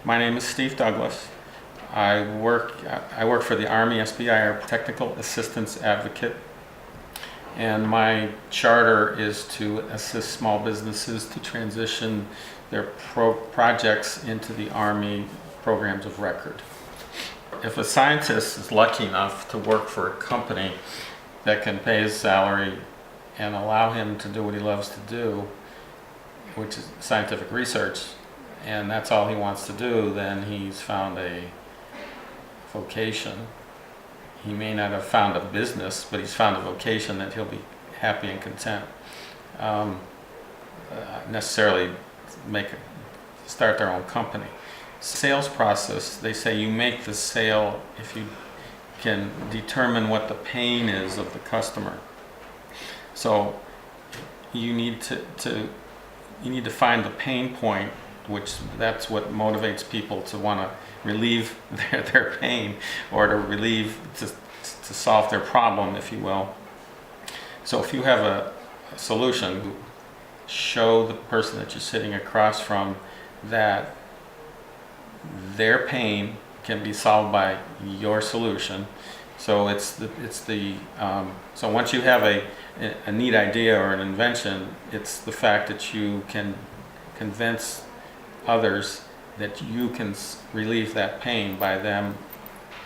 My name is Steve Douglas. I work for the Army SBIR Technical Assistance Advocate, and my charter is to assist small businesses to transition their projects into the Army programs of record. If a scientist is lucky enough to work for a company that can pay his salary and allow him to do what he loves to do, which is scientific research, and that's all he wants to do, then he's found a vocation. He may not have found a business, but he's found a vocation that he'll be happy and content. Necessarily start their own company. Sales process, they say you make the sale if you can determine what the pain is of the customer. So you need to find the pain point, which that's what motivates people to want to relieve their pain, or to solve their problem, if you will. So if you have a solution, show the person that you're sitting across from that their pain can be solved by your solution. So so once you have a neat idea or an invention, it's the fact that you can convince others that you can relieve that pain by them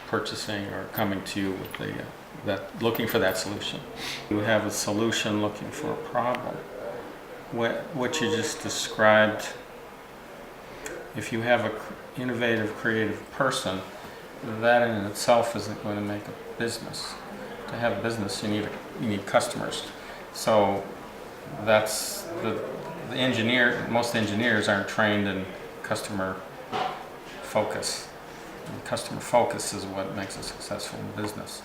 purchasing or coming to you with looking for that solution. You have a solution looking for a problem. What you just described, if you have an innovative, creative person, that in itself isn't going to make a business. To have a business, you need customers. So that's the engineer. Most engineers aren't trained in customer focus. And customer focus is what makes a successful business.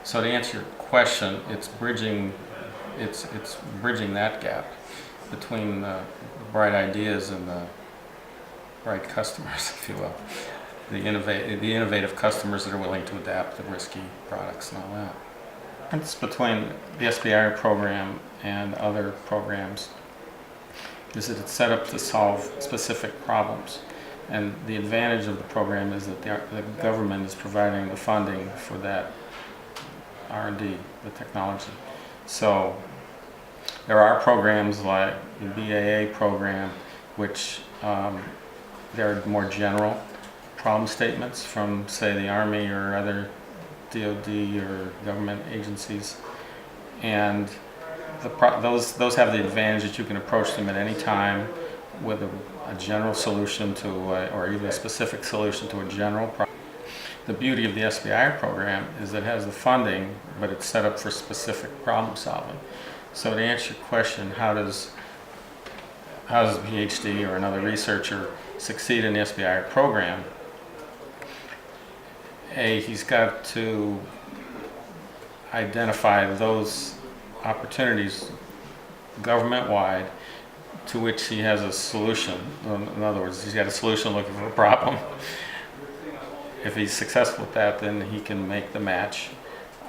So to answer your question, it's bridging that gap between the bright ideas and the bright customers, if you will. The innovative customers that are willing to adapt the risky products and all that. The difference between the SBIR program and other programs is that it's set up to solve specific problems. And the advantage of the program is that the government is providing the funding for that R&D, the technology. So there are programs like the BAA program, which they're more general problem statements from, say, the Army or other DoD or government agencies, and those have the advantage that you can approach them at any time with a general solution to, or even a specific solution to a general problem. The beauty of the SBIR program is that it has the funding, but it's set up for specific problem solving. So to answer your question, how does a PhD or another researcher succeed in the SBIR program? He's got to identify those opportunities government-wide to which he has a solution. In other words, he's got a solution looking for a problem. If he's successful with that, then he can make the match.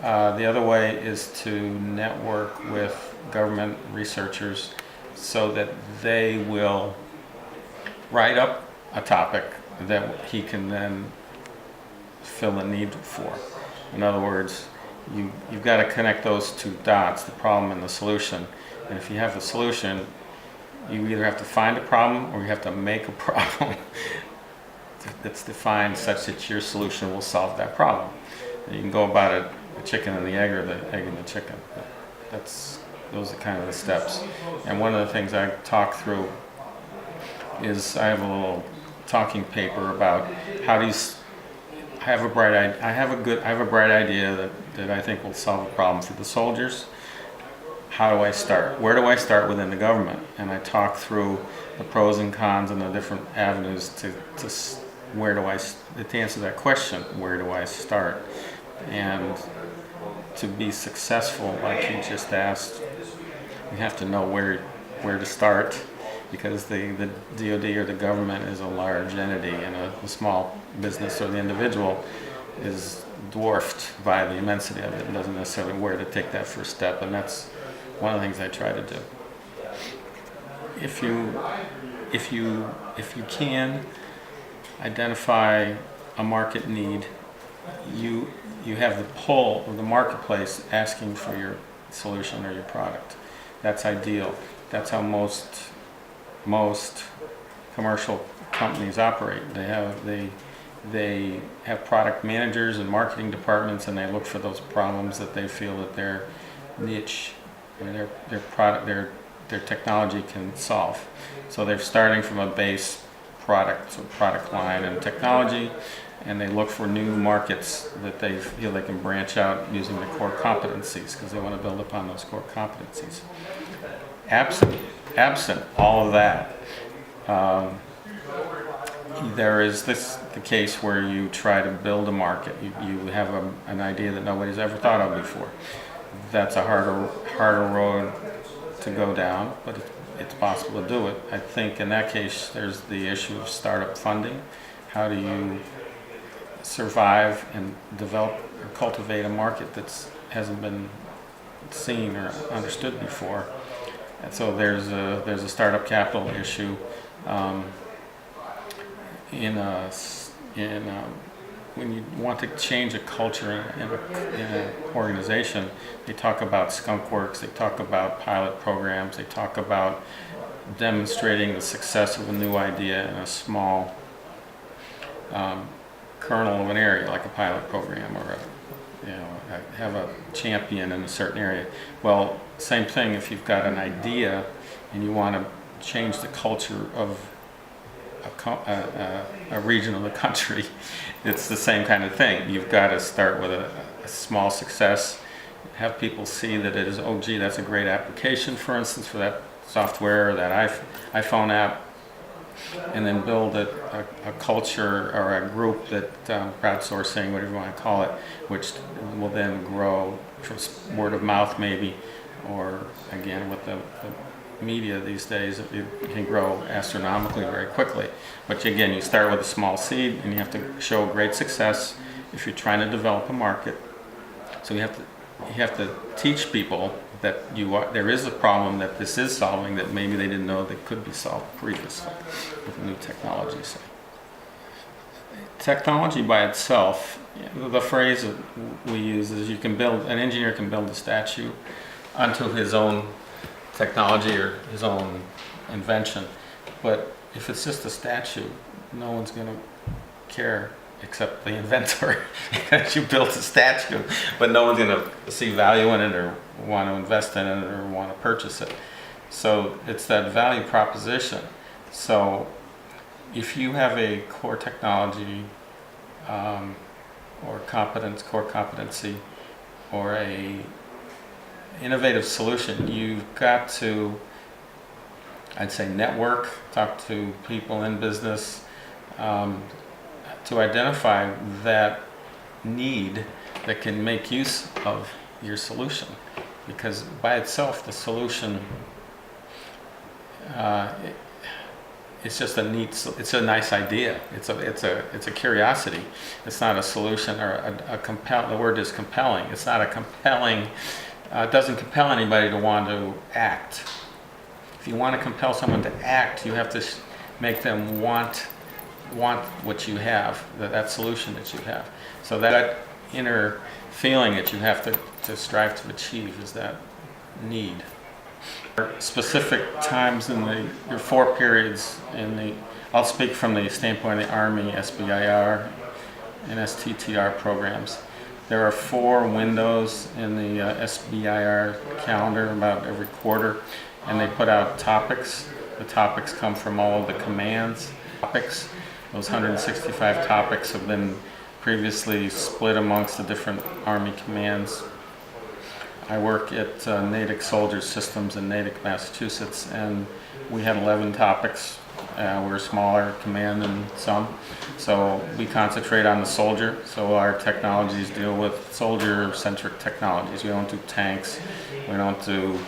The other way is to network with government researchers so that they will write up a topic that he can then fill a need for. In other words, you've got to connect those two dots, the problem and the solution. And if you have the solution, you either have to find a problem or you have to make a problem that's defined such that your solution will solve that problem. You can go about it, the chicken and the egg, or the egg and the chicken. Those are kind of the steps. And one of the things I talk through is I have a little talking paper about how do you I have a bright idea that I think will solve a problem for the soldiers. How do I start? Where do I start within the government? And I talk through the pros and cons and the different avenues to answer that question, where do I start? And to be successful, like you just asked, you have to know where to start, because the DoD or the government is a large entity, and a small business or the individual is dwarfed by the immensity of it and doesn't necessarily know where to take that first step. And that's one of the things I try to do. If you can, identify a market need. You have the pull of the marketplace asking for your solution or your product. That's ideal. That's how most commercial companies operate. They have product managers and marketing departments, and they look for those problems that they feel that their niche or their product, their technology can solve. So they're starting from a base product, so product line and technology, and they look for new markets that they feel they can branch out using the core competencies, because they want to build upon those core competencies. Absent all of that, there is the case where you try to build a market. You have an idea that nobody's ever thought of before. That's a harder road to go down, but it's possible to do it. I think in that case there's the issue of startup funding. How do you survive and develop or cultivate a market that hasn't been seen or understood before? And so there's a startup capital issue. When you want to change a culture in an organization, they talk about skunk works, they talk about pilot programs, they talk about demonstrating the success of a new idea in a small kernel of an area, like a pilot program, or have a champion in a certain area. Well, same thing if you've got an idea and you want to change the culture of a region of the country. It's the same kind of thing. You've got to start with a small success, have people see that it is, oh gee, that's a great application, for instance, for that software or that iPhone app, and then build a culture or a group that crowdsourcing, whatever you want to call it, which will then grow from word of mouth maybe, or again with the media these days, it can grow astronomically very quickly. But again, you start with a small seed and you have to show great success if you're trying to develop a market. So you have to teach people that there is a problem that this is solving that maybe they didn't know that could be solved previously with new technology. So technology by itself, the phrase that we use is an engineer can build a statue onto his own technology or his own invention, but if it's just a statue, no one's going to care except the inventor. You built a statue, but no one's going to see value in it or want to invest in it or want to purchase it. So it's that value proposition. So if you have a core technology or core competency or a innovative solution, you've got to, I'd say, network, talk to people in business to identify that need that can make use of your solution. Because by itself, the solution, it's just it's a nice idea. It's a curiosity. It's not a solution or the word is compelling. It's not a compelling. It doesn't compel anybody to want to act. If you want to compel someone to act, you have to make them want what you have, that solution that you have. So that inner feeling that you have to strive to achieve is that need. Specific times in your 4 periods I'll speak from the standpoint of the Army, SBIR, and STTR programs. There are 4 windows in the SBIR calendar about every quarter, and they put out topics. The topics come from all of the commands. Topics, those 165 topics have been previously split amongst the different Army commands. I work at Natick Soldier Systems in Natick, Massachusetts, and we had 11 topics. We're a smaller command than some, so we concentrate on the soldier. So our technologies deal with soldier-centric technologies. We don't do tanks, we don't do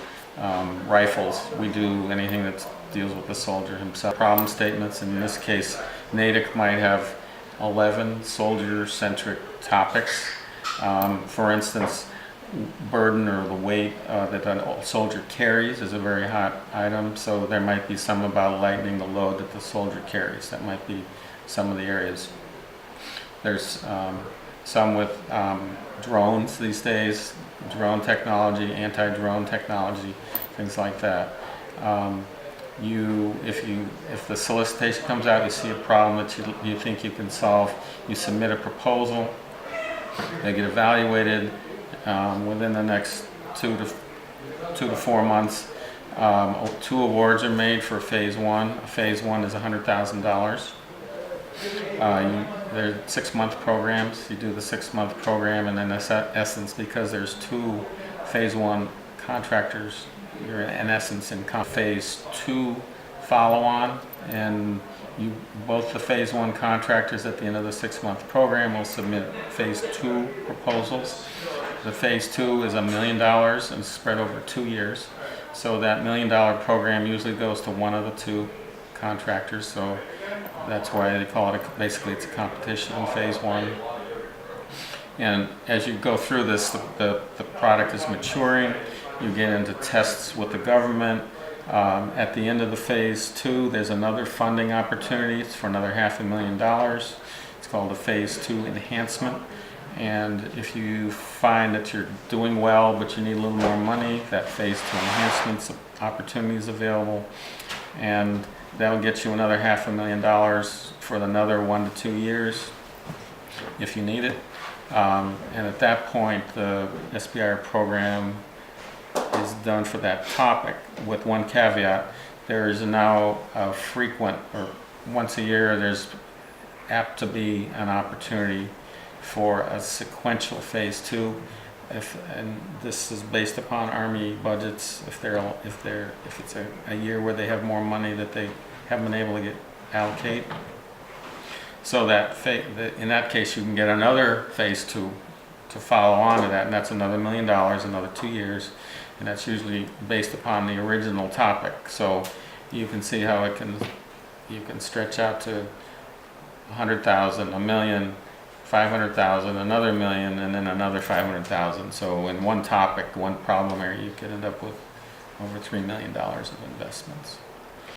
rifles. We do anything that deals with the soldier himself. Problem statements, in this case, Natick might have 11 soldier-centric topics. For instance, burden or the weight that a soldier carries is a very hot item. So there might be some about lightening the load that the soldier carries. That might be some of the areas. There's some with drones these days, drone technology, anti-drone technology, things like that. If the solicitation comes out, you see a problem that you think you can solve, you submit a proposal. They get evaluated within the next 2 to 4 months. 2 awards are made for phase 1. Phase 1 is $100,000. They're 6-month programs. You do the 6-month program, and then in essence, because there's 2 phase 1 contractors, you're in essence in phase 2 follow-on, and both the phase 1 contractors at the end of the 6-month program will submit phase 2 proposals. The phase 2 is $1 million and spread over 2 years. So that $1 million program usually goes to one of the 2 contractors. So that's why they call it basically it's a competition in phase 1. And as you go through this, the product is maturing. You get into tests with the government. At the end of the phase 2, there's another funding opportunity. It's for another $500,000. It's called a phase 2 enhancement. And if you find that you're doing well, but you need a little more money, that phase 2 enhancements opportunity is available. And that'll get you another $500,000 for another 1 to 2 years if you need it. And at that point, the SBIR program is done for that topic, with one caveat. There is now a frequent, or once a year, there's apt to be an opportunity for a sequential phase 2. And this is based upon Army budgets. If it's a year where they have more money that they haven't been able to allocate, so that in that case you can get another phase 2 to follow on to that, and that's another $1 million, another 2 years, and that's usually based upon the original topic. So you can see how you can stretch out to 100,000, $1 million, 500,000, another $1 million, and then another 500,000. So in one topic, one problem area, you could end up with over $3 million of investments.